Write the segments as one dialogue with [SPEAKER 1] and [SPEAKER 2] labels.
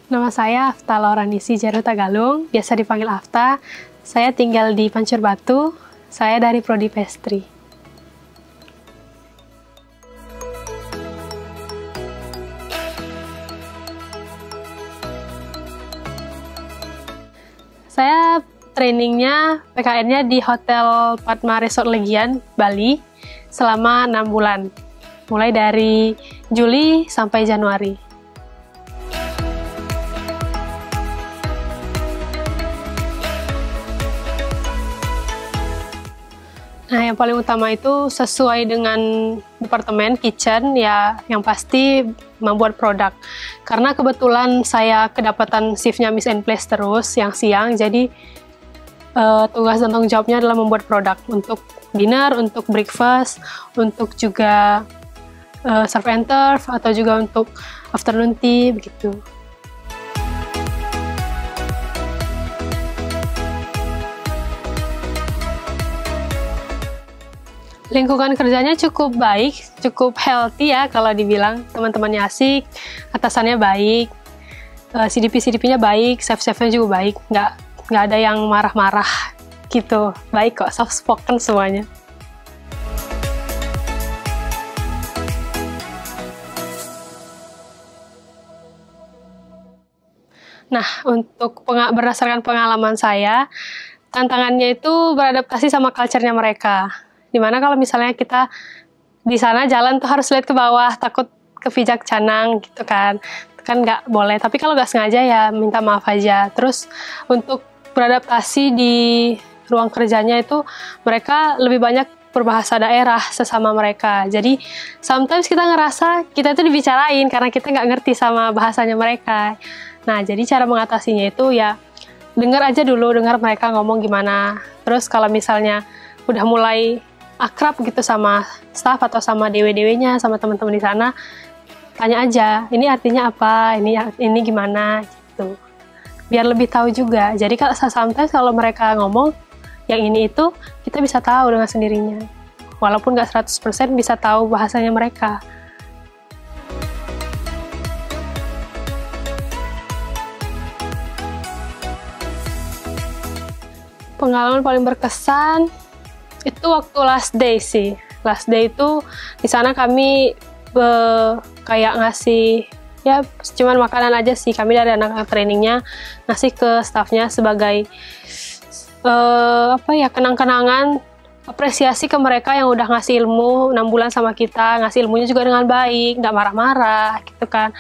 [SPEAKER 1] Nama saya Afta Lauranisi Jaru Tagalung, biasa dipanggil Afta. Saya tinggal di Pancur Batu. Saya dari Prodi Pastry. Saya trainingnya, PKN-nya di Hotel Padma Resort Legian, Bali, selama 6 bulan. Mulai dari Juli sampai Januari. Nah, yang paling utama itu sesuai dengan departemen kitchen, ya yang pasti membuat produk. Karena kebetulan saya kedapatan shiftnya Miss and Place terus, yang siang, jadi tugas dan tanggung jawabnya adalah membuat produk untuk dinner, untuk breakfast, untuk juga serve and serve, atau juga untuk afternoon tea, begitu. Lingkungan kerjanya cukup baik, cukup healthy ya kalau dibilang. Teman-temannya asik, atasannya baik, CDP-CDP-nya baik, chef-chefnya juga baik, nggak ada yang marah-marah gitu. Baik kok, soft spoken semuanya. Nah, untuk berdasarkan pengalaman saya, tantangannya itu beradaptasi sama culture-nya mereka. Dimana kalau misalnya kita di sana jalan tuh harus lihat ke bawah, takut kepijak canang gitu kan nggak boleh. Tapi kalau nggak sengaja ya minta maaf aja. Terus untuk beradaptasi di ruang kerjanya itu mereka lebih banyak berbahasa daerah sesama mereka. Jadi sometimes kita ngerasa kita itu dibicarain karena kita nggak ngerti sama bahasanya mereka. Nah, jadi cara mengatasinya itu ya dengar aja dulu, dengar mereka ngomong gimana. Terus kalau misalnya udah mulai akrab gitu sama staff atau sama dewe-dewenya, sama teman-teman di sana, tanya aja, ini artinya apa, ini gimana gitu. Biar lebih tahu juga. Jadi sometimes kalau mereka ngomong yang ini itu, kita bisa tahu dengan sendirinya. Walaupun nggak 100% bisa tahu bahasanya mereka. Pengalaman paling berkesan itu waktu last day sih. Last day itu di sana kami kayak ngasih ya cuman makanan aja sih. Kami dari anak trainingnya ngasih ke staffnya sebagai kenang-kenangan, apresiasi ke mereka yang udah ngasih ilmu 6 bulan sama kita, ngasih ilmunya juga dengan baik, nggak marah-marah gitu kan.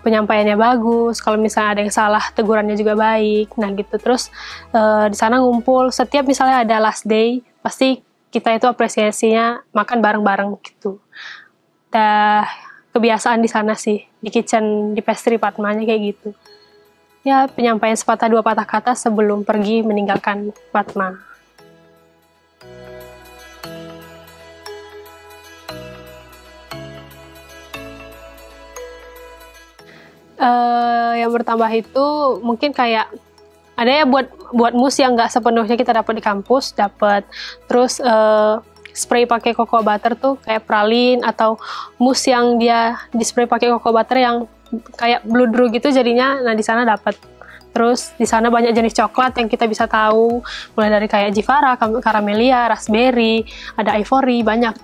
[SPEAKER 1] Penyampaiannya bagus, kalau misalnya ada yang salah tegurannya juga baik. Nah gitu. Terus di sana ngumpul, setiap misalnya ada last day pasti kita itu apresiasinya makan bareng-bareng gitu. Dah kebiasaan di sana sih, di kitchen, di pastry Padmanya kayak gitu. Ya penyampaian sepatah dua patah kata sebelum pergi meninggalkan Padma. Yang bertambah itu mungkin kayak ada ya buat mousse yang nggak sepenuhnya kita dapat di kampus, dapat terus spray pakai cocoa butter tuh kayak pralin, atau mousse yang dia di spray pakai cocoa butter yang kayak bludru gitu jadinya. Nah di sana dapat. Terus di sana banyak jenis coklat yang kita bisa tahu, mulai dari kayak Jivara, Caramelia, Raspberry, ada Ivory, banyak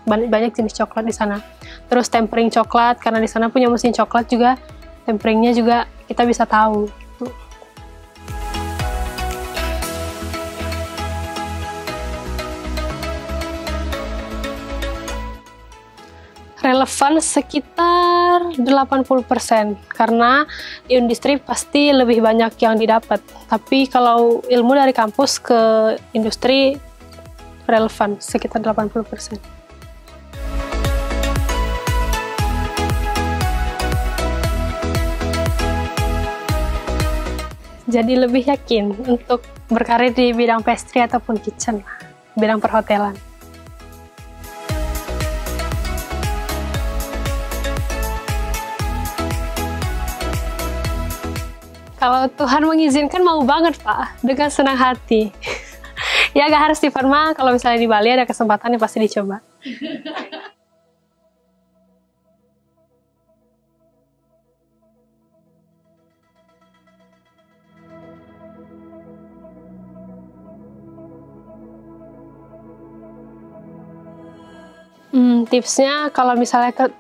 [SPEAKER 1] jenis coklat di sana. Terus tempering coklat, karena di sana punya mesin coklat juga. Temperingnya juga kita bisa tahu. Relevan sekitar 80%, karena di industri pasti lebih banyak yang didapat. Tapi kalau ilmu dari kampus ke industri relevan sekitar 80%. Jadi lebih yakin untuk berkarir di bidang pastry ataupun kitchen, bidang perhotelan. Kalau Tuhan mengizinkan mau banget Pak, dengan senang hati. Ya gak harus di Padma, kalau misalnya di Bali ada kesempatan ya pasti dicoba. Tipsnya kalau misalnya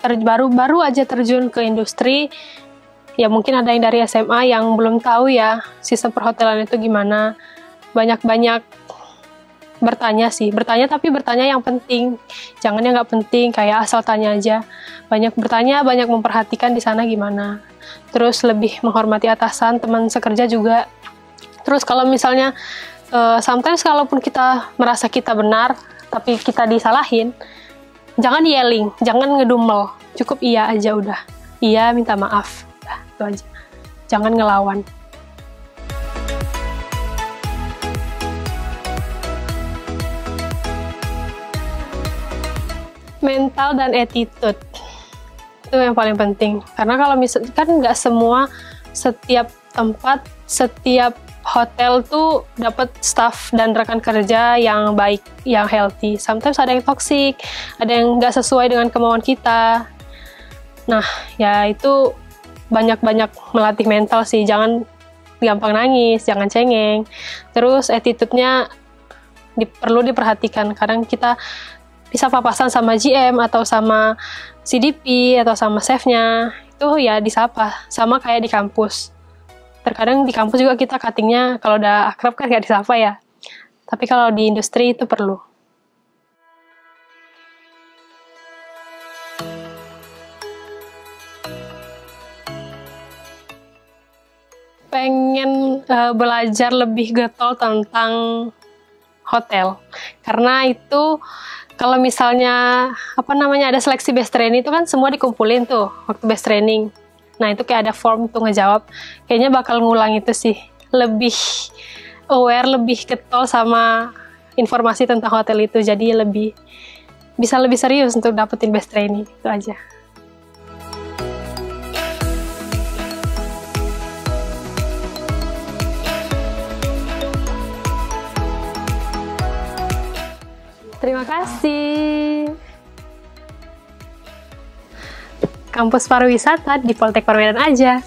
[SPEAKER 1] baru aja terjun ke industri, ya mungkin ada yang dari SMA yang belum tahu ya sistem perhotelan itu gimana. Banyak-banyak bertanya tapi bertanya yang penting, jangan yang nggak penting kayak asal tanya aja. Banyak bertanya, banyak memperhatikan di sana gimana. Terus lebih menghormati atasan, teman sekerja juga. Terus kalau misalnya sometimes kalaupun kita merasa kita benar tapi kita disalahin, jangan yelling, jangan ngedumel, cukup iya aja udah. Iya, minta maaf, udah, itu aja. Jangan ngelawan. Mental dan attitude itu yang paling penting, karena kalau misalkan kan nggak semua, setiap tempat, setiap hotel tuh dapat staff dan rekan kerja yang baik, yang healthy. Sometimes ada yang toxic, ada yang nggak sesuai dengan kemauan kita. Nah, ya itu banyak-banyak melatih mental sih, jangan gampang nangis, jangan cengeng. Terus attitude-nya perlu diperhatikan, kadang kita bisa papasan sama GM atau sama CDP atau sama chef-nya, itu ya disapa, sama kayak di kampus. Terkadang di kampus juga kita cuttingnya kalau udah akrab kan nggak disapa ya, tapi kalau di industri itu perlu. Pengen belajar lebih getol tentang hotel, karena itu kalau misalnya ada seleksi best training itu kan semua dikumpulin tuh waktu best training. Nah itu kayak ada form tuh ngejawab, kayaknya bakal ngulang itu sih, lebih aware, lebih getol sama informasi tentang hotel itu, jadi bisa lebih serius untuk dapetin best training, itu aja. Terima kasih. Kampus Pariwisata di Poltek Parmedan aja.